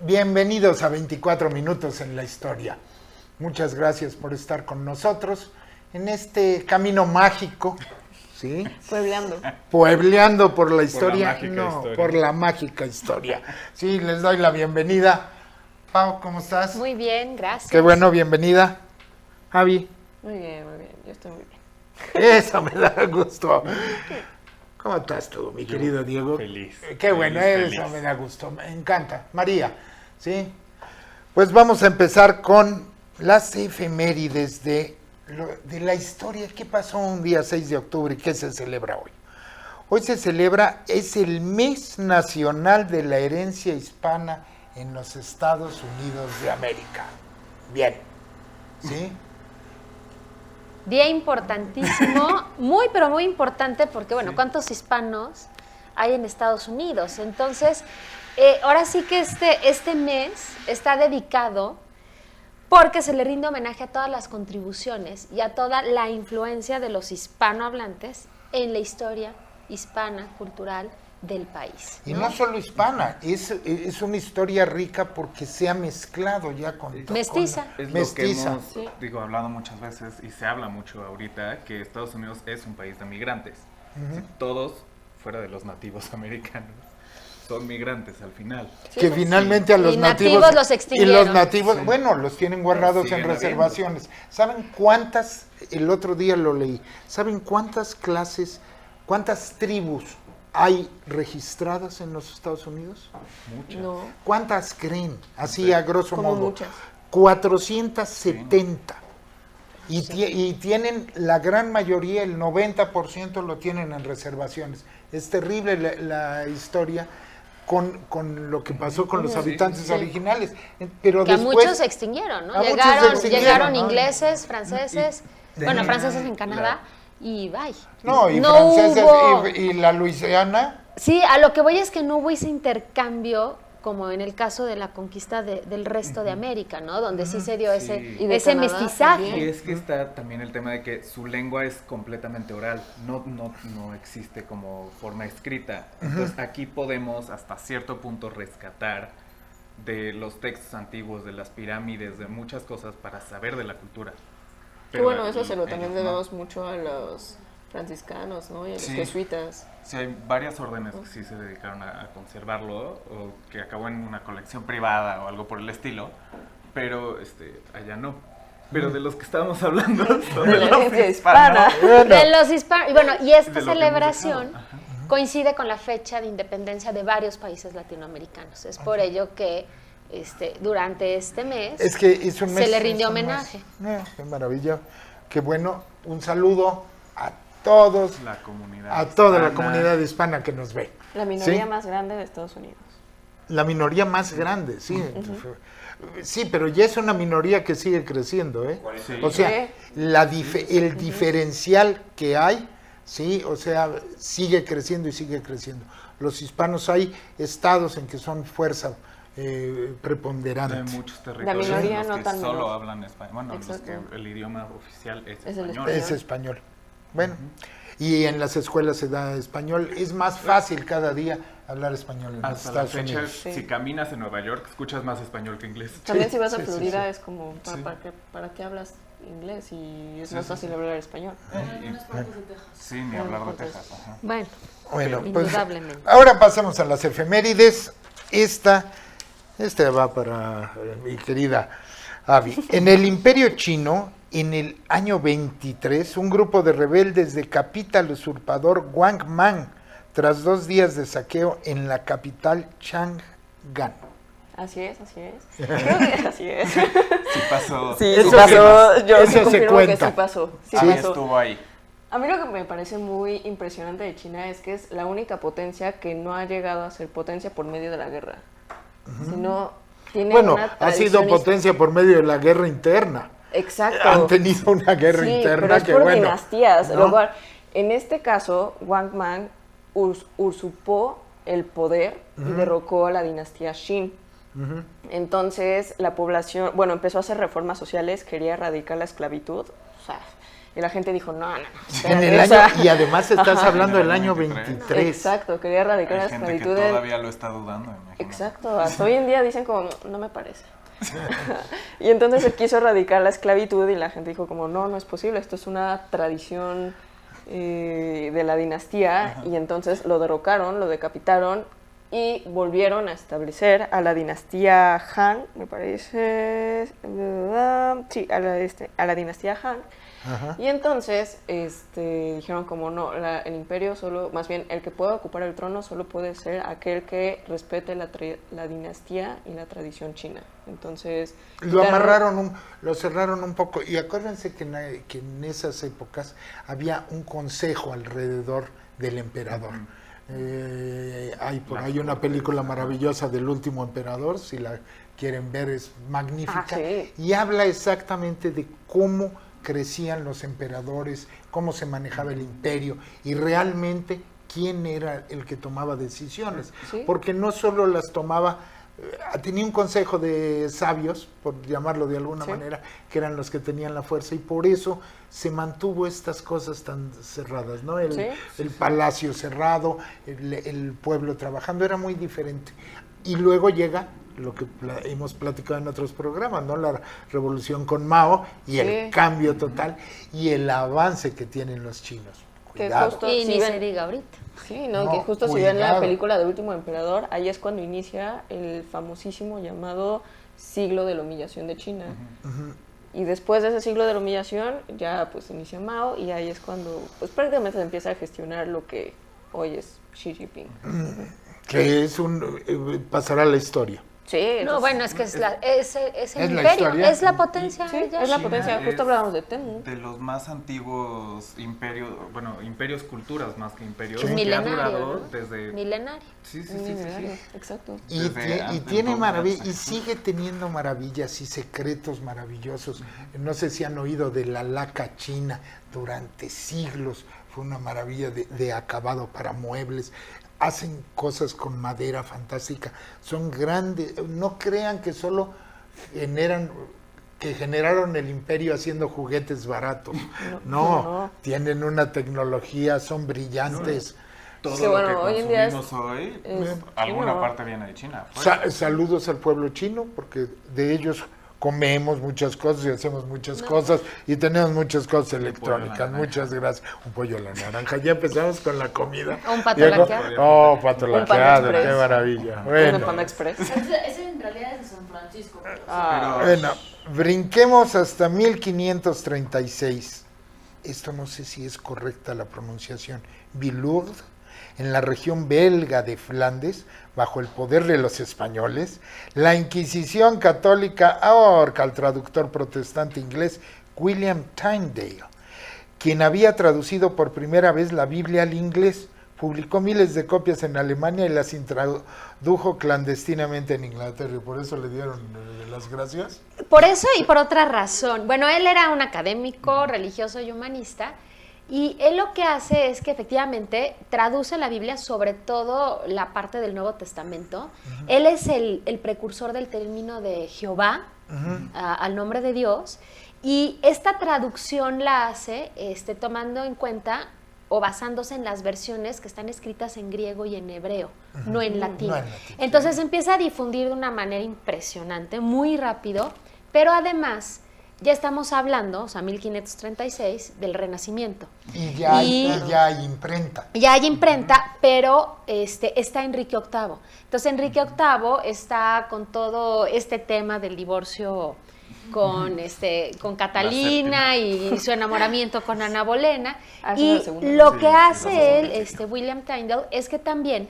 Bienvenidos a 24 minutos en la historia. Muchas gracias por estar con nosotros en este camino mágico, ¿sí? Puebleando por la historia, por la mágica historia. Sí, les doy la bienvenida. Pau, ¿cómo estás? Muy bien, gracias. Qué bueno, bienvenida. Javi. Muy bien, yo estoy muy bien. Eso me da gusto. ¿Cómo estás tú, mi querido Diego? Feliz. Qué bueno, eso me da gusto, me encanta. María, ¿sí? Pues vamos a empezar con las efemérides de la historia. ¿Qué pasó un día 6 de octubre y qué se celebra hoy? Hoy se celebra, es el mes nacional de la herencia hispana en los Estados Unidos de América. Bien, ¿sí? Día importantísimo, pero muy importante porque, bueno, ¿cuántos hispanos hay en Estados Unidos? Entonces, ahora sí que este mes está dedicado porque se le rinde homenaje a todas las contribuciones y a toda la influencia de los hispanohablantes en la historia hispana, cultural del país, ¿no? Y no solo hispana, es una historia rica porque se ha mezclado ya con... Mestiza. Es mestiza. lo que hemos hablado muchas veces y se habla mucho ahorita, que Estados Unidos es un país de migrantes. Uh-huh. Todos, fuera de los nativos americanos, son migrantes al final. Sí, que finalmente a los nativos los extinguieron. Y los nativos, bueno, los tienen guardados en reservaciones. ¿Saben cuántas, el otro día lo leí, ¿saben cuántas tribus hay registradas en los Estados Unidos? Muchas. No. ¿Cuántas creen? Así a grosso modo. Muchas. 470. Y tienen, la gran mayoría, el 90% lo tienen en reservaciones. Es terrible la historia con lo que pasó con los habitantes originales. Pero que después, muchos se extinguieron, ¿no? Llegaron ingleses, franceses, franceses en Canadá. Y bye. No, y franceses y la Luisiana. Sí, a lo que voy es que no hubo ese intercambio como en el caso de la conquista del resto de América, ¿no? Donde sí se dio ese mestizaje. Y es que está también el tema de que su lengua es completamente oral, no existe como forma escrita. Entonces aquí podemos hasta cierto punto rescatar de los textos antiguos, de las pirámides, de muchas cosas para saber de la cultura. Pero bueno, eso se lo también debemos mucho a los franciscanos, ¿no? Y a los jesuitas. Sí, hay varias órdenes que sí se dedicaron a conservarlo, o que acabó en una colección privada o algo por el estilo, pero allá no. Pero de los que estábamos hablando son de la herencia hispana. De los hispanos. Y bueno, y esta celebración coincide con la fecha de independencia de varios países latinoamericanos. Es por ello que durante este mes, se le rinde homenaje. Qué maravilla. Qué bueno. Un saludo a todos, toda la comunidad hispana que nos ve. La minoría más grande de Estados Unidos. La minoría más grande, sí. Sí, pero ya es una minoría que sigue creciendo, ¿eh? Sí. O sea, el diferencial que hay, sí, o sea, sigue creciendo y sigue creciendo. Los hispanos, hay estados en que son fuerza preponderante. Hay muchos territorios la minoría en los no que tan solo menor. hablan español. Bueno, los que el idioma oficial es español. Es español. Bueno, y en las escuelas se da español. Es más fácil cada día hablar español en los Estados Unidos. Si caminas en Nueva York, escuchas más español que inglés. También si vas a Florida es como, ¿para qué hablas inglés? Y es más fácil hablar español. Sí, ni hablar de Texas. Ajá. Bueno, pues, indudablemente. Ahora pasamos a las efemérides. Esta va para mi querida Avi. En el Imperio Chino, en el año 23, un grupo de rebeldes decapita al usurpador Wang Mang tras 2 días de saqueo en la capital Chang'an. Así es. Creo que así es. Sí pasó. Sí pasó. Yo eso se cuenta. Que sí pasó. Sí pasó. Estuvo ahí. A mí lo que me parece muy impresionante de China es que es la única potencia que no ha llegado a ser potencia por medio de la guerra. Sino tiene una ha sido potencia por medio de la guerra interna. Exacto. Han tenido una guerra interna pero es por dinastías. ¿No? Luego, en este caso, Wang Mang usurpó el poder y derrocó a la dinastía Qin. Entonces, la población, empezó a hacer reformas sociales, quería erradicar la esclavitud. O sea, Y la gente dijo, no. En espérate, el o año, sea, y además estás Ajá. hablando del año 23. 23. Exacto, quería erradicar la Hay gente que esclavitud. todavía lo está dudando, imagínate. Exacto, hasta hoy en día dicen como, no me parece. Y entonces él quiso erradicar la esclavitud y la gente dijo como, no es posible, esto es una tradición de la dinastía. Ajá. Y entonces lo derrocaron, lo decapitaron y volvieron a establecer a la dinastía Han, me parece, sí, a la dinastía Han. Ajá. Y entonces dijeron como no, el imperio solo, más bien el que pueda ocupar el trono solo puede ser aquel que respete la dinastía y la tradición china. Entonces Lo quitaron- amarraron, lo cerraron un poco. Y acuérdense que en esas épocas había un consejo alrededor del emperador. Hay por ahí una película maravillosa del último emperador, si la quieren ver es magnífica. Ah, sí. Y habla exactamente de cómo crecían los emperadores, cómo se manejaba el imperio y realmente quién era el que tomaba decisiones. Sí. Porque no solo las tomaba, tenía un consejo de sabios, por llamarlo de alguna Sí. manera, que eran los que tenían la fuerza y por eso se mantuvo estas cosas tan cerradas, ¿no? Sí. El palacio cerrado, el pueblo trabajando, era muy diferente. Y luego llega lo que hemos platicado en otros programas, ¿no? La revolución con Mao y el Sí. cambio total y el avance que tienen los chinos. Que Cuidado. justo- Y si ni ven- se diga ahorita. Sí, no, No, que justo si ven la cuidado. película de Último Emperador, ahí es cuando inicia el famosísimo llamado siglo de la humillación de China. Y después de ese siglo de la humillación, ya pues inicia Mao y ahí es cuando pues prácticamente se empieza a gestionar lo que hoy es Xi Jinping. Que pasará a la historia. Sí, No, entonces- bueno, es que es el Es la imperio, historia. es la potencia. Sí, ya. es la China potencia, es justo hablábamos de Temu. De los más antiguos imperios, imperios culturas más que imperios, Sí. que ha Milenario, durado ¿no? desde... Milenario. Sí, sí, Un sí, sí, milenario, sí. exacto. Y, Desde y antes, tiene entonces, maravilla, y ajá. sigue teniendo maravillas y secretos maravillosos. No sé si han oído de la laca china durante siglos. Fue una maravilla de acabado para muebles. Hacen cosas con madera fantástica. Son grandes. No crean que solo generaron el imperio haciendo juguetes baratos. No, tienen una tecnología, son brillantes. Todo Sí, lo bueno, que hoy en día consumimos hoy, es alguna chino. parte viene de China. pues. Saludos al pueblo chino, porque de ellos comemos muchas cosas y hacemos muchas cosas y tenemos muchas cosas electrónicas. naranja. Muchas gracias. Un pollo a la naranja. Ya empezamos con la comida. Un pato Llegó- laqueado. Oh, pato Un Panda laqueado, qué Express. maravilla. Un de Bueno, Panda Express. Ese en realidad es de San Francisco. Ah, bueno, brinquemos hasta 1536. Esto no sé si es correcta la pronunciación. Vilourd, en la región belga de Flandes, bajo el poder de los españoles, la Inquisición católica ahorca al traductor protestante inglés William Tyndale, quien había traducido por primera vez la Biblia al inglés, publicó miles de copias en Alemania y las introdujo clandestinamente en Inglaterra. Y por eso le dieron las gracias. Por eso y por otra razón. Bueno, él era un académico, religioso y humanista, y él lo que hace es que efectivamente traduce la Biblia, sobre todo la parte del Nuevo Testamento. Él es el precursor del término de Jehová, al nombre de Dios, y esta traducción la hace tomando en cuenta o basándose en las versiones que están escritas en griego y en hebreo, no en latín. No en latín, Entonces empieza a difundir de una manera impresionante, muy rápido, pero además ya estamos hablando, o sea, 1536, del Renacimiento. Y ya, Y- ya hay imprenta. Ya hay imprenta, pero está Enrique VIII. Entonces Enrique VIII está con todo este tema del divorcio con Catalina y su enamoramiento con Ana Bolena. Ah, esa Y es la segunda. lo Sí, que sí, hace la él, segunda. William Tyndale, es que también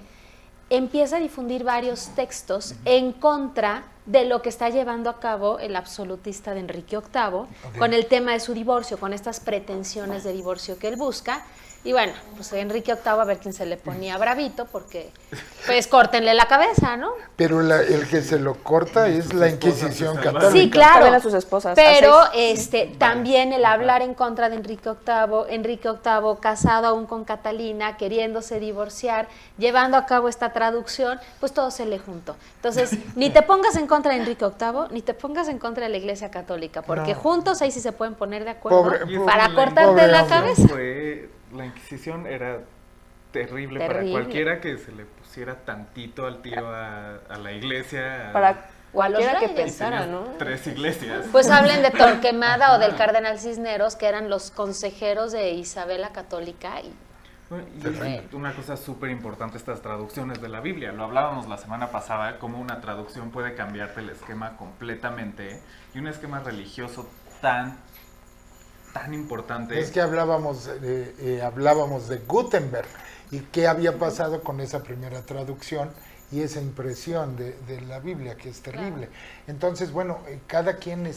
empieza a difundir varios textos en contra de lo que está llevando a cabo el absolutista de Enrique VIII, con el tema de su divorcio, con estas pretensiones de divorcio que él busca, Y bueno, pues Enrique VIII a ver quién se le ponía bravito, porque pues córtenle la cabeza, ¿no? Pero el que se lo corta es la Inquisición esposas, católica. Sí, claro. También a sus esposas. Pero A 6. también el hablar en contra de Enrique VIII casado aún con Catalina, queriéndose divorciar, llevando a cabo esta traducción, pues todo se le juntó. Entonces, ni te pongas en contra de Enrique VIII, ni te pongas en contra de la Iglesia Católica, porque No. juntos ahí sí se pueden poner de acuerdo Pobre- para pobre- cortarte pobre la hombre. cabeza. La Inquisición era terrible para Terrible. cualquiera que se le pusiera tantito al tiro a la iglesia. Para O a los cualquiera que reyes. pensara, Tenías ¿no? 3 iglesias. Pues hablen de Torquemada o del Cardenal Cisneros, que eran los consejeros de Isabel la Católica. Y Bueno, y es una cosa súper importante estas traducciones de la Biblia. Lo hablábamos la semana pasada, cómo una traducción puede cambiarte el esquema completamente y un esquema religioso tan importante. Es que hablábamos de Gutenberg y qué había pasado con esa primera traducción y esa impresión de la Biblia, que es terrible. Entonces, bueno, cada quien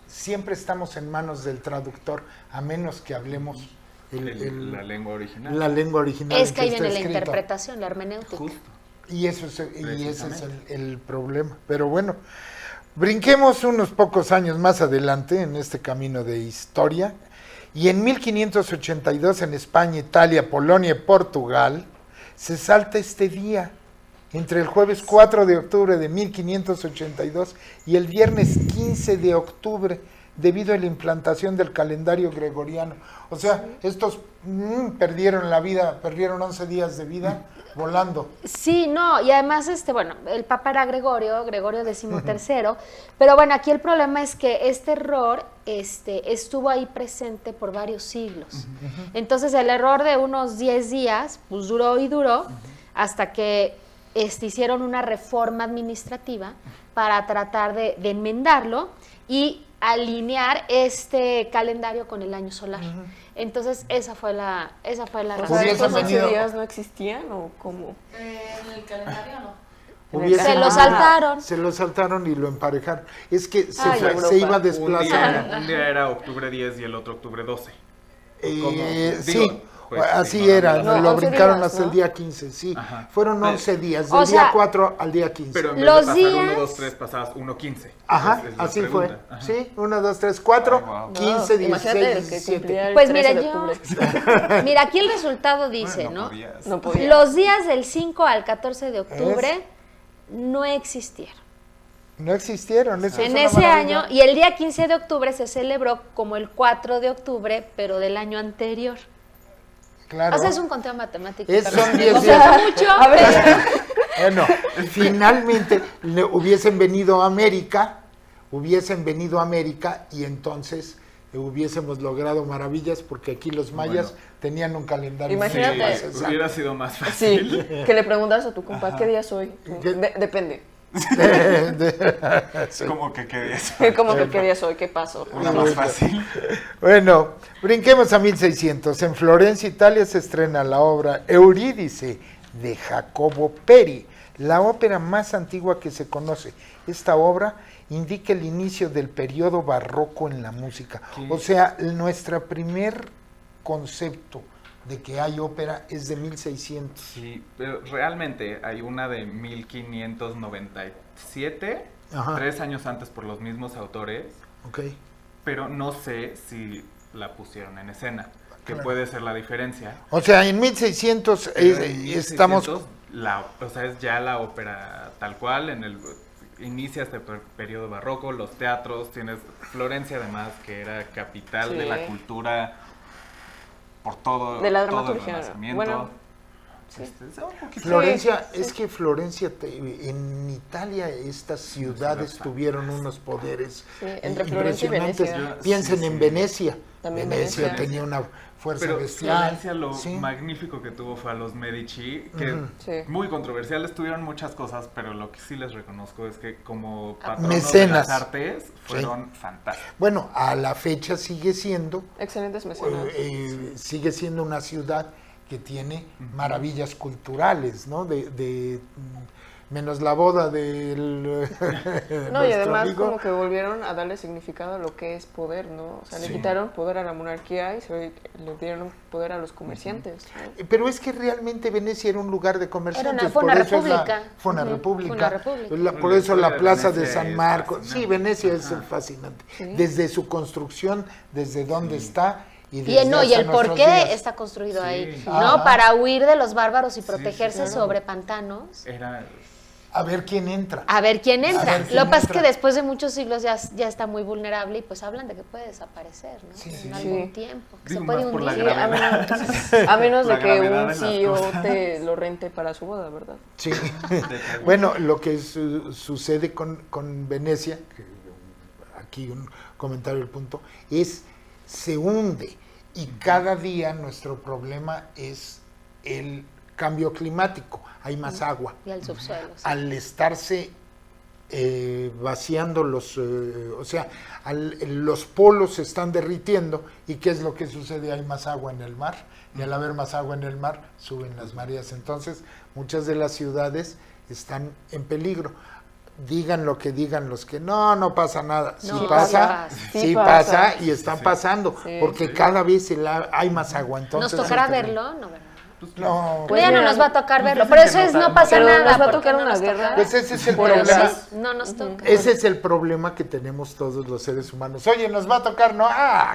siempre estamos en manos del traductor, a menos que hablemos la lengua original. la lengua original. es en que ahí está viene la escrito. interpretación, la hermenéutica. Justo. Y ese es Precisamente. el problema. Pero bueno, brinquemos unos pocos años más adelante en este camino de historia. Y en 1582 en España, Italia, Polonia y Portugal se salta este día entre el jueves 4 de octubre de 1582 y el viernes 15 de octubre debido a la implantación del calendario gregoriano. O sea, estos perdieron la vida, perdieron 11 días de vida volando. Sí, no, y además, bueno, el Papa era Gregorio XIII, pero bueno, aquí el problema es que este error estuvo ahí presente por varios siglos. Entonces, el error de unos 10 días, pues duró y duró, hasta que hicieron una reforma administrativa para tratar de enmendarlo y alinear este calendario con el año solar. Entonces, esa fue la O sea, razón. Hubiesen ¿estos 11 venido- días no existían o cómo? En el calendario no. Hubiesen- Se lo saltaron. Se lo saltaron y lo emparejaron. Es que Ay, Europa. se iba Un desplazando. día era octubre 10 y el otro octubre 12. ¿Cómo? Sí, Digo, pues, así no, era, no, lo 11 brincaron días, hasta el ¿no? día 15, sí. Ajá. Fueron Pues, 11 días, o del sea, día 4 al día 15. Pero en vez Los de pasar días- 1, 2, 3, pasabas 1, 15. Ajá, Es la así pregunta. fue. Ajá. Sí, 1, 2, 3, 4, Ay, wow. 15, No, imagínate 16, el que 17. cumplía el Pues 13 mira, de yo, octubre. mira, aquí el resultado dice, Bueno, ¿no? podías. No podía. Los días del 5 al 14 de octubre no existieron. No existieron. Eso es En una ese maravilla. año, y el día 15 de octubre se celebró como el 4 de octubre, pero del año anterior. Claro. O sea, es un conteo matemático. Son Carlos. 10 O sea, días. mucho. A ver, Bueno, finalmente hubiesen venido a América y entonces hubiésemos logrado maravillas porque aquí los mayas Bueno. tenían un calendario. Imagínate. mucho más Sí, exacto. hubiera sido más sí, fácil. que le preguntas a tu compa, ¿qué día soy? ¿Qué? Depende. Sí. Como que qué día es. ¿Cómo que qué día soy? ¿Qué pasó? Una más fácil. Bueno, brinquemos a 1600. En Florencia, Italia, se estrena la obra Eurídice de Jacobo Peri, la ópera más antigua que se conoce. Esta obra indica el inicio del periodo barroco en la música. Sí. O sea, nuestro primer concepto de que hay ópera es de 1600. Sí, pero realmente hay una de 1597, Ajá. 3 años antes por los mismos autores, ¿Ok? pero no sé si la pusieron en escena, que Claro. puede ser la diferencia. O sea, en 1600 Pero en 1600, estamos... o sea, es ya la ópera tal cual, inicia este periodo barroco, los teatros, tienes Florencia además, que era capital de Sí. la cultura por todo, De la todo el dramaturgia. Renacimiento. Bueno, sí. Es un poquito- Florencia, Sí. es que Florencia, en Italia estas ciudades ciudad tuvieron unos poderes Sí, entre Florencia y impresionantes. Venecia. Piensen Sí, en sí. Venecia. También Venecia Venecia. tenía una fuerza Pero bestial. Florencia lo Sí. magnífico que tuvo fue a los Medici, que Ujú. Sí. muy controversiales, tuvieron muchas cosas, pero lo que sí les reconozco es que como patronos Mecenas. de las artes fueron fantásticos. Bueno, a la fecha sigue siendo, Excelentes mecenas. sigue siendo una ciudad que tiene maravillas culturales, ¿no? menos la boda del No, y nuestro además amigo. como que volvieron a darle significado a lo que es poder, ¿no? O sea, le Sí. quitaron poder a la monarquía y le dieron poder a los comerciantes, ¿no? Pero es que realmente Venecia era un lugar de comerciantes. fue una por eso es república. fue una Ujú, república. fue una república. Por La eso la historia de plaza de Venecia San es Marcos. Sí, fascinante. Venecia es Ajá. fascinante. Sí. Desde su construcción, desde dónde está y Y, desde no, y hasta el por nuestros qué días. está construido Sí. ahí, Ajá. ¿no? Para huir de los bárbaros y Sí, protegerse sí, claro. sobre pantanos. Era A ver quién entra. A ver quién entra. ver quién Lo que pasa es entra. que después de muchos siglos ya está muy vulnerable y pues hablan de que puede desaparecer, ¿no? Sí, en sí, algún sí. tiempo. Que Digo, se puede más por la hundir. Sí, a menos La de que gravedad un de las CEO cosas. te lo rente para su boda, ¿verdad? Sí. Bueno, lo que sucede con Venecia, que aquí un comentario del punto, es se hunde y cada día nuestro problema es el cambio climático. Hay más agua. Y al subsuelo. sí. Al estarse vaciando o sea, los polos se están derritiendo y ¿qué es lo que sucede? Hay más agua en el mar y al haber más agua en el mar suben las mareas. Entonces muchas de las ciudades están en peligro. Digan lo que digan los que no pasa nada. Sí No, pasa, sí sí pasa. pasa y están pasando Sí. porque cada vez hay más agua. ¿Nos Entonces, tocará sí, verlo? No, ¿verdad? No, Pues ya no mira, nos va a tocar verlo. dicen Pero que eso es, no no pasa pero nada. nos va a porque tocar no una nos guerra. tocará. pues ese es el Por el problema. gas. No nos toca. Ese es el problema que tenemos todos los seres humanos. Oye, ¿nos va a tocar? No,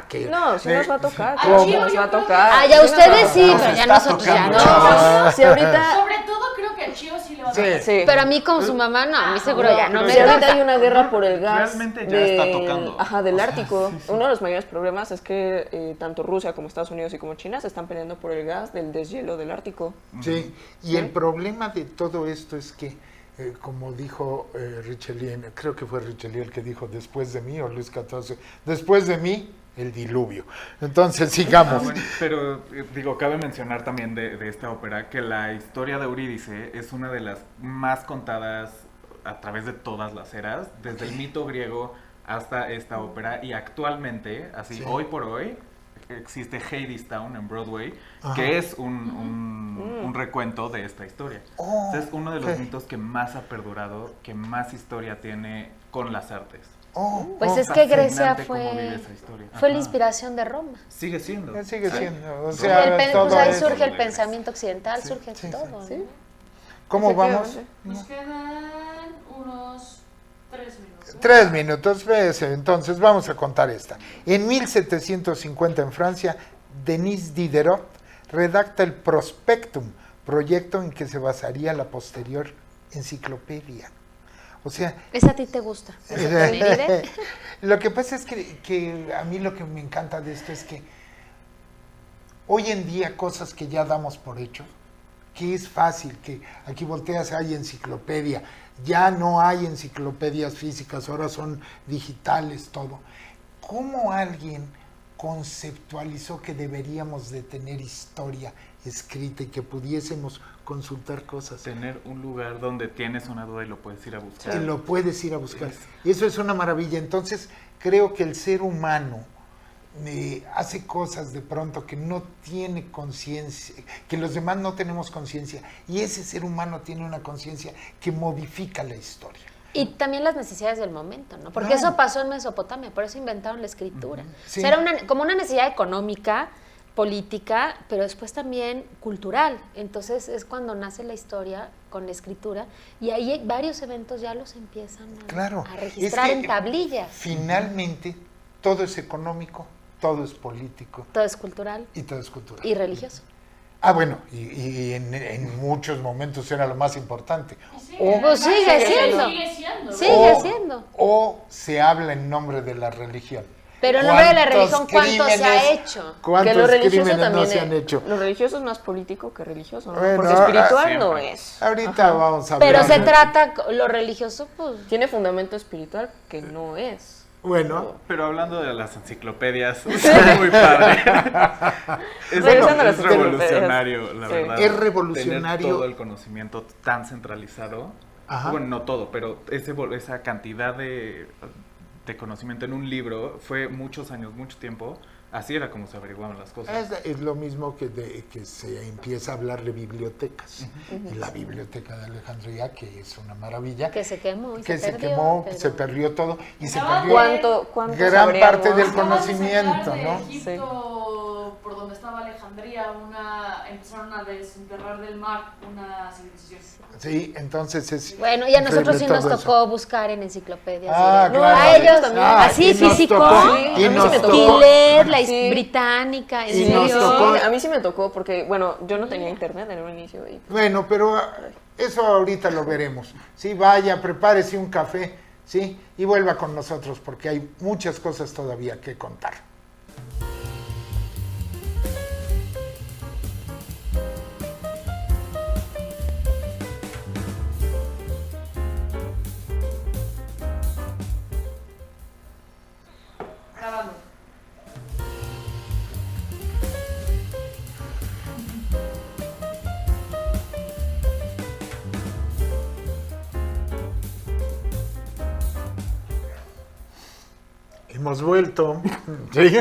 que No, sí nos va a tocar. ¿cómo? Sí nos va a tocar. Ah, ya Sí nos va a ustedes sí, tocar. pero ya nosotros ya tocando. no. Si ahorita, Sobre todo creo que a Chio sí le va a Sí. dar. sí. Pero a mí como su mamá, no, a mí seguro No, ya no pero me si ahorita toca. hay una guerra por el gas Realmente ya está tocando. del Ártico. Uno de los mayores problemas es que tanto Rusia como Estados Unidos y como China se están peleando por el gas del deshielo del Ártico. Sí, y el problema de todo esto es que, como dijo Richelieu, creo que fue Richelieu el que dijo después de mí, o Luis XIV, después de mí, el diluvio. Entonces, sigamos. Bueno, pero digo, cabe mencionar también de esta ópera que la historia de Eurídice es una de las más contadas a través de todas las eras, desde el mito griego hasta esta ópera, y actualmente, así Sí. hoy por hoy, existe Hadestown en Broadway, Ajá. que es un recuento de esta historia. Oh, Es uno de los ok. mitos que más ha perdurado, que más historia tiene con las artes. Oh, Pues oh, es que Grecia fascinante cómo vive esa fue historia. la Ajá. inspiración de Roma. Sigue siendo. sigue Sí. siendo. O Y sea, todo pues ahí es- surge el de pensamiento occidental, surge sí, todo. sí. ¿no? ¿Cómo vamos? Efectivamente. Nos quedan unos 3 minutos. 3 minutos, entonces vamos a contar esta. En 1750 en Francia, Denis Diderot redacta el Prospectum, proyecto en que se basaría la posterior enciclopedia. O sea, ¿Esa a ti te gusta? ¿Esa te divide? lo que pasa es que a mí lo que me encanta de esto es que hoy en día cosas que ya damos por hecho, que es fácil, que aquí volteas, hay enciclopedia, ya no hay enciclopedias físicas, ahora son digitales, todo. ¿Cómo alguien conceptualizó que deberíamos de tener historia escrita y que pudiésemos consultar cosas? Tener un lugar donde tienes una duda y lo puedes ir a buscar. Que lo puedes ir a buscar. Eso es una maravilla. Entonces, creo que el ser humano hace cosas de pronto que no tiene conciencia, que los demás no tenemos conciencia, y ese ser humano tiene una conciencia que modifica la historia. Y también las necesidades del momento, ¿no? Porque Claro. eso pasó en Mesopotamia, por eso inventaron la escritura. Sí. O sea, era como una necesidad económica, política, pero después también cultural. Entonces es cuando nace la historia con la escritura, y ahí varios eventos ya los empiezan Claro. a registrar Es que, en tablillas. Finalmente, todo es económico, todo es político Todo es cultural y todo es cultural. y religioso. Bueno, y en muchos momentos era lo más importante. Y sigue, Pues sigue siendo. Sigue siendo. Sigue O- siendo. O se habla en nombre de la religión. Pero en nombre de la ¿Cuántos religión, ¿cuánto se ha crímenes- hecho? ¿Cuántos Que lo religioso crímenes no también se han hecho? Lo religioso es más político que religioso, ¿no? Bueno, Porque espiritual siempre. no es. Ahorita vamos a hablar. Pero se trata, lo religioso, pues... Tiene fundamento espiritual que no es. Bueno, Pero hablando de las enciclopedias, es muy padre. Regresando a las es revolucionario, enciclopedias. la Sí. verdad. Es revolucionario. Tener todo el conocimiento tan centralizado. Ajá. Bueno, no todo, pero esa cantidad de de conocimiento en un libro, fue muchos años, mucho tiempo, así era como se averiguaban las cosas. Es lo mismo que se empieza a hablar de bibliotecas. Y la biblioteca de Alejandría, que es una maravilla. Que se quemó y que se se perdió, quemó, pero- se perdió todo y se Acaba perdió ¿Cuánto gran sabríamos? parte del Acaban de conocimiento, sacar de ¿no? Egipto, por donde estaba Alejandría, empezaron a desenterrar del mar una civilización. Sí, entonces es Bueno, y a nosotros sí increíble nos todo tocó buscar en enciclopedias. Ah, y de- claro. A ellos también. así y nos físico. tocó, Sí, y a mí sí nos me tocó. tocó. Y leer la Sí. británica, en Y serio. nos tocó. A mí sí me tocó porque, bueno, yo no tenía internet en un inicio. Y Bueno, pero eso ahorita lo veremos. Sí, vaya, prepárese un café, sí, y vuelva con nosotros porque hay muchas cosas todavía que contar. Grabando. Hemos vuelto. ¿Sí?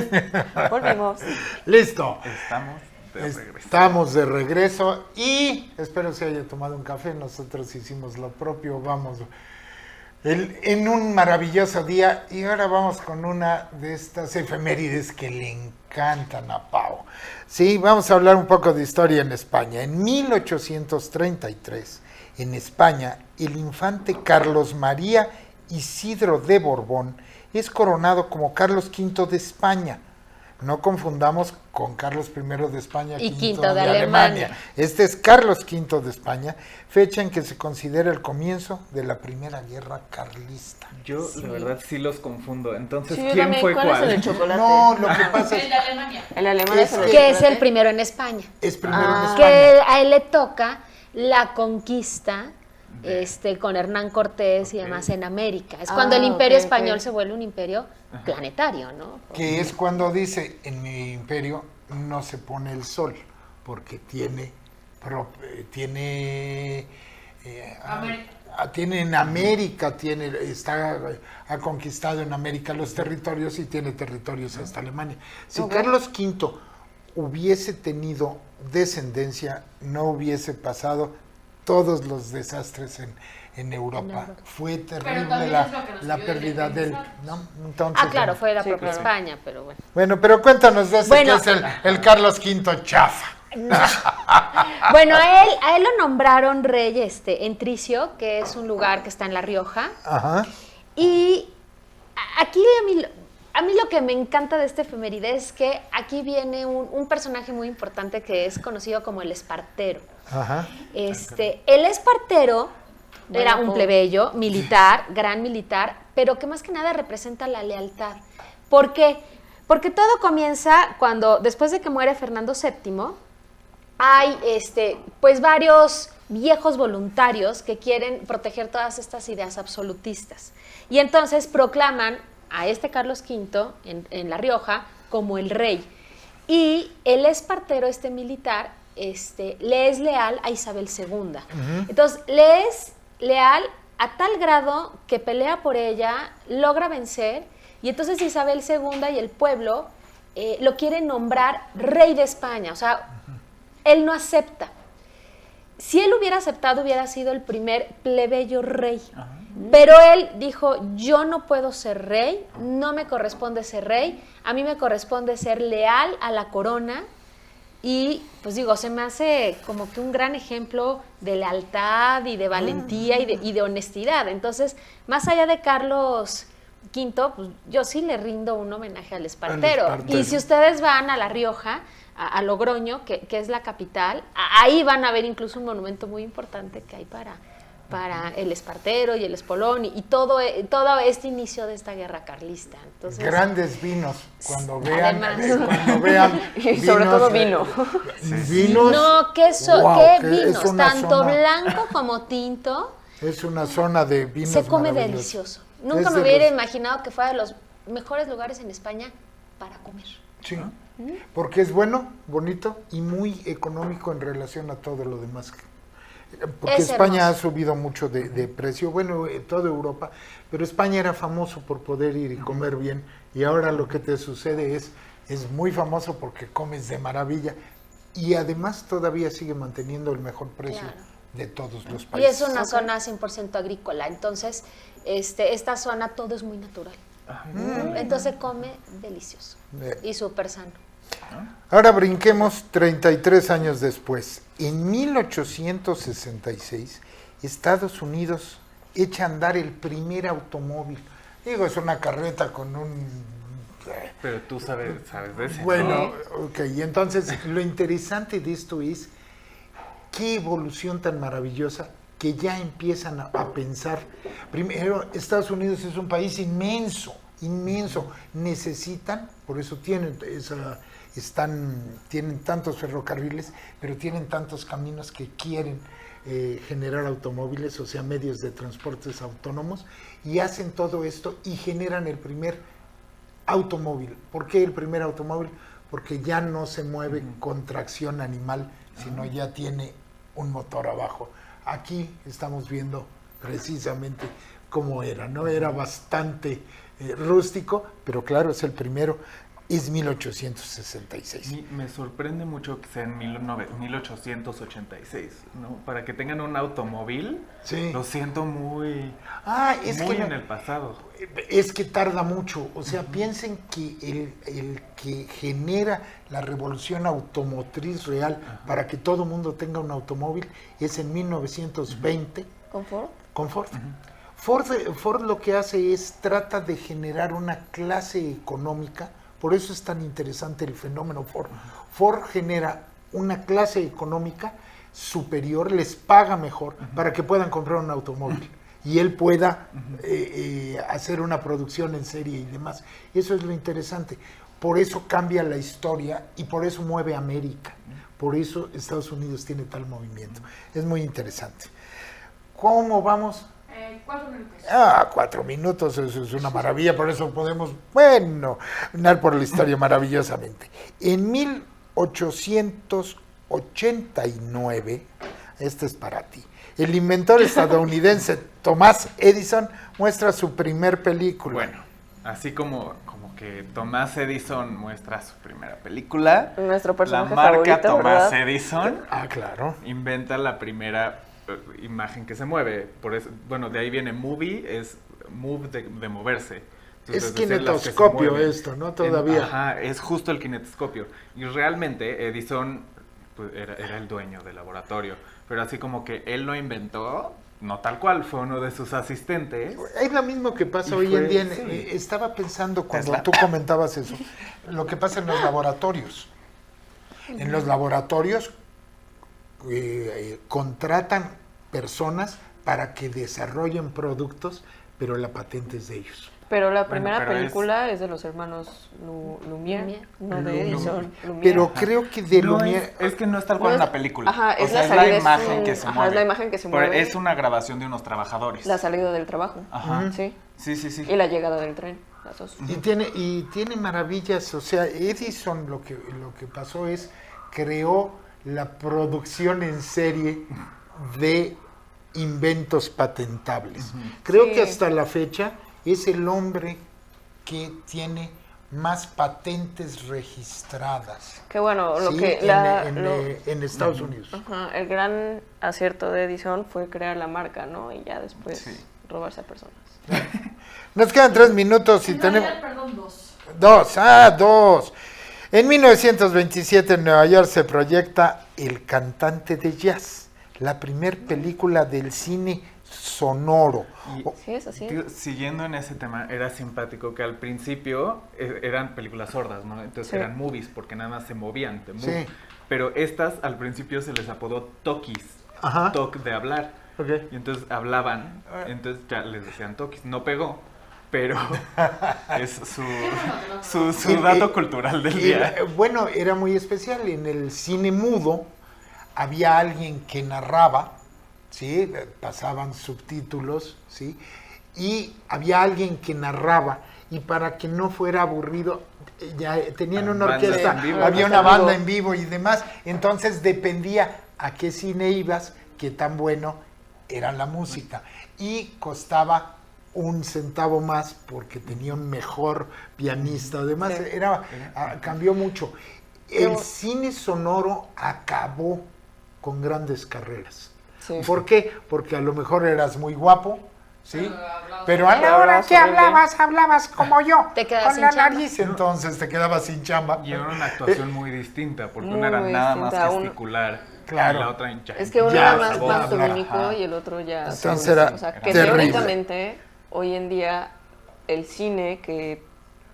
volvimos. Listo. Estamos de regreso. Estamos de regreso y espero se haya tomado un café. Nosotros hicimos lo propio. Vamos en un maravilloso día y ahora vamos con una de estas efemérides que le encantan a Pau. Sí, vamos a hablar un poco de historia en España. En 1833, en España, el infante Carlos María Isidro de Borbón es coronado como Carlos V de España. No confundamos con Carlos I de España Y V V de Alemania. Este es Carlos V de España, fecha en que se considera el comienzo de la Primera Guerra Carlista. Yo, la verdad, sí los confundo. Entonces, Sí, yo ¿quién también. fue ¿Cuál es el de cuál? chocolate? No, lo que pasa El es de Alemania. El alemán Es es el de Que es el chocolate. primero en España. es primero en Ah. España. Que a él le toca la conquista con Hernán Cortés y Ok. demás en América. Es Ah, cuando el imperio ok, español ok. se vuelve un imperio planetario, ¿no? Que es cuando dice, en mi imperio no se pone el sol, porque tiene en América, ha conquistado en América los territorios y tiene territorios hasta Alemania. Si Ok. Carlos V hubiese tenido descendencia, no hubiese pasado todos los desastres en Europa. Fue terrible también es lo que nos la dio pérdida del... independizarnos. ¿no? Entonces, Ah, claro, bueno. fue la Sí, propia claro. España, pero bueno. Bueno, pero cuéntanos de ese Bueno. que es el Carlos V chafa. Bueno, a él lo nombraron rey en Tricio, que es un lugar que está en La Rioja. Ajá. Y aquí a mí lo que me encanta de este efeméride es que aquí viene un personaje muy importante que es conocido como el Espartero. Ajá. El Espartero era Bueno, un plebeyo militar, gran militar, pero que más que nada representa la lealtad. ¿Por qué? Porque todo comienza cuando, después de que muere Fernando VII, hay pues varios viejos voluntarios que quieren proteger todas estas ideas absolutistas. Y entonces proclaman a Carlos V en La Rioja como el rey. Y el Espartero, militar, le es leal a Isabel II. Entonces, le es leal a tal grado que pelea por ella, logra vencer, y entonces Isabel II y el pueblo lo quieren nombrar rey de España. O sea, él no acepta. Si él hubiera aceptado, hubiera sido el primer plebeyo rey. Pero él dijo, yo no puedo ser rey, no me corresponde ser rey, a mí me corresponde ser leal a la corona. Y pues digo, se me hace como que un gran ejemplo de lealtad y de valentía y de honestidad. Entonces, más allá de Carlos V, pues yo sí le rindo un homenaje al Espartero. Espartero. Y si ustedes van a La Rioja, a Logroño, que es la capital, ahí van a ver incluso un monumento muy importante que hay para el Espartero y el Espolón y todo este inicio de esta guerra carlista. Entonces, Grandes vinos, cuando vean, Además. Y sobre todo vino. Vinos. no, ¿qué Wow, qué que es vinos? una Tanto zona- blanco como tinto. Es una zona de vinos Se come maravillosos. delicioso. Nunca Es me de hubiera los- imaginado que fuera de los mejores lugares en España para comer. Sí, porque es bueno, bonito y muy económico en relación a todo lo demás. porque Es España hermoso. ha subido mucho de precio, bueno, toda Europa, pero España era famoso por poder ir y comer bien, y ahora lo que te sucede es muy famoso porque comes de maravilla, y además todavía sigue manteniendo el mejor precio Claro. de todos los Y países. es una zona 100% agrícola, entonces esta zona todo es muy natural. Entonces come delicioso Bien. y súper sano. Ahora brinquemos 33 años después. En 1866, Estados Unidos echa a andar el primer automóvil. Digo, es una carreta con un... Pero tú sabes de ese. Bueno, ok, y entonces lo interesante de esto es qué evolución tan maravillosa que ya empiezan a pensar. Primero, Estados Unidos es un país inmenso, inmenso. Necesitan, por eso tienen tantos ferrocarriles, pero tienen tantos caminos que quieren generar automóviles, o sea, medios de transportes autónomos, y hacen todo esto y generan el primer automóvil. ¿Por qué el primer automóvil? Porque ya no se mueve con tracción animal, sino ya tiene un motor abajo. Aquí estamos viendo precisamente cómo era, ¿no? Era bastante rústico, pero claro, es el primero, es 1866. Me sorprende mucho que sea en 1886, ¿no? Para que tengan un automóvil, Sí. lo siento muy, Es muy que en no- el pasado. Es que tarda mucho, o sea, piensen que el que genera la revolución automotriz real para que todo mundo tenga un automóvil es en 1920 ¿Confort? con Ford. Ford lo que hace es trata de generar una clase económica, por eso es tan interesante el fenómeno Ford. Ford genera una clase económica superior, les paga mejor para que puedan comprar un automóvil y él pueda hacer una producción en serie y demás. Eso es lo interesante. Por eso cambia la historia y por eso mueve América. Por eso Estados Unidos tiene tal movimiento. Es muy interesante. ¿Cómo vamos? 4 minutos. 4 minutos, eso es una maravilla, por eso podemos, bueno, andar por la historia maravillosamente. En 1889, este es para ti, el inventor estadounidense Thomas Edison muestra su primer película. Bueno, así como que Thomas Edison muestra su primera película, Nuestro personaje la marca favorito, Thomas ¿verdad? Edison Claro. inventa la primera imagen que se mueve. Por eso, bueno, de ahí viene movie, es move de moverse. Entonces, Es decir, las que se kinetoscopio mueven. esto, ¿no? Todavía. Ajá, es justo el kinetoscopio. Y realmente Edison pues, era el dueño del laboratorio. Pero así como que él lo inventó, no tal cual, fue uno de sus asistentes. Es lo mismo que pasa Y hoy fue- en día. sí. Estaba pensando cuando Tesla. tú comentabas eso, lo que pasa en los laboratorios. En los laboratorios contratan personas para que desarrollen productos, pero la patente es de ellos. Pero la Bueno, primera pero película es de los hermanos Lumière, Lumière. no de Edison. Lumière. Pero creo que de No Lumière... es que no es tal cual No es- una película. ajá, O es sea, la es la salida, imagen que se ajá, mueve. es la imagen que se Pero mueve. es una grabación de unos trabajadores. La salida del trabajo. Ajá. Sí. Sí. Y la llegada del tren, las dos. Y tiene maravillas, o sea, Edison lo que pasó es creó la producción en serie de inventos patentables. Creo Sí. que hasta la fecha es el hombre que tiene más patentes registradas. Que bueno, lo ¿sí? que en Estados Unidos. ajá, el gran acierto de Edison fue crear la marca, ¿no? Y ya después Sí. robarse a personas. Nos quedan 3 minutos y En tenemos... realidad, perdón, 2. Dos. En 1927 en Nueva York se proyecta El cantante de jazz, la primer película del cine sonoro. Y- Sí, es así. Digo, siguiendo en ese tema, era simpático que al principio eran películas sordas, ¿no? Entonces Sí. eran movies, porque nada más se movían, te move. Sí. Pero estas al principio se les apodó talkies, Ajá. talk de hablar. Ok. Y entonces hablaban, entonces ya les decían talkies. No pegó, pero es su dato cultural del día. Bueno, era muy especial. En el cine mudo había alguien que narraba, ¿sí? Pasaban subtítulos, ¿sí? Y había alguien que narraba. Y para que no fuera aburrido, ya tenían una Bandas orquesta, en vivo. había Bandas una en banda vivo. en vivo y demás. Entonces dependía a qué cine ibas, qué tan bueno era la música. Y costaba 1 centavo más porque tenía un mejor pianista. Además, Sí. cambió mucho. El cine sonoro acabó con grandes carreras. Sí. ¿Por qué? Porque a lo mejor eras muy guapo, ¿sí? Hablabas Pero a la hora hablabas que horrible. hablabas como yo, Te quedas con sin la chamba. nariz, entonces te quedabas sin chamba. Y era una actuación muy distinta, porque Muy una era nada más distinta, gesticular, Claro. y la otra ya. Es que uno Ya, era más sabía hablar, pantomímico ajá. y el otro ya... Entonces era o sea, que terrible. teóricamente, hoy en día, el cine, que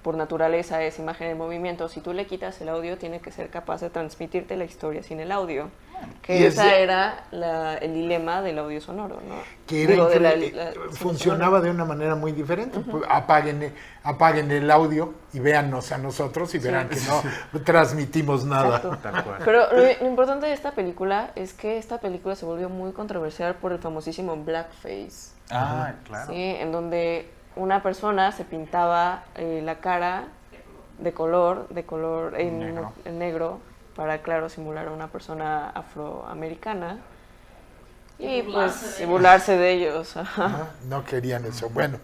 por naturaleza es imagen en movimiento, si tú le quitas el audio, tiene que ser capaz de transmitirte la historia sin el audio. Que Y esa ese- era el dilema del audio sonoro, ¿no? Que era Digo, de funcionaba de una manera muy diferente. Pues, apaguen el audio y véannos a nosotros y verán que no transmitimos nada. Exacto. Tal cual. Pero lo importante de esta película es que esta película se volvió muy controversial por el famosísimo blackface. Ah, claro. ¿Sí? En donde una persona se pintaba la cara de color Negro. en negro para, claro, simular a una persona afroamericana y pues burlarse de ellos. Ajá. No querían eso. Bueno,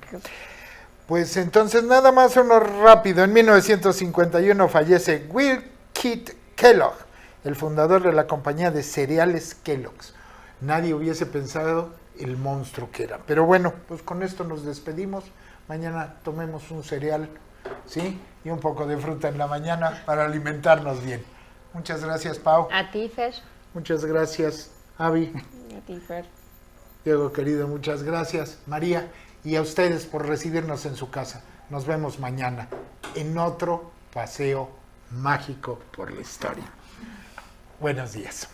pues entonces nada más uno rápido. En 1951 fallece Will Kit Kellogg, el fundador de la compañía de cereales Kellogg's. Nadie hubiese pensado el monstruo que era. Pero bueno, pues con esto nos despedimos. Mañana tomemos un cereal, ¿sí? Y un poco de fruta en la mañana para alimentarnos bien. Muchas gracias, Pau. A ti, Fer. Muchas gracias, Avi. A ti, Fer. Diego querido, muchas gracias. María, y a ustedes por recibirnos en su casa. Nos vemos mañana en otro paseo mágico por la historia. Buenos días.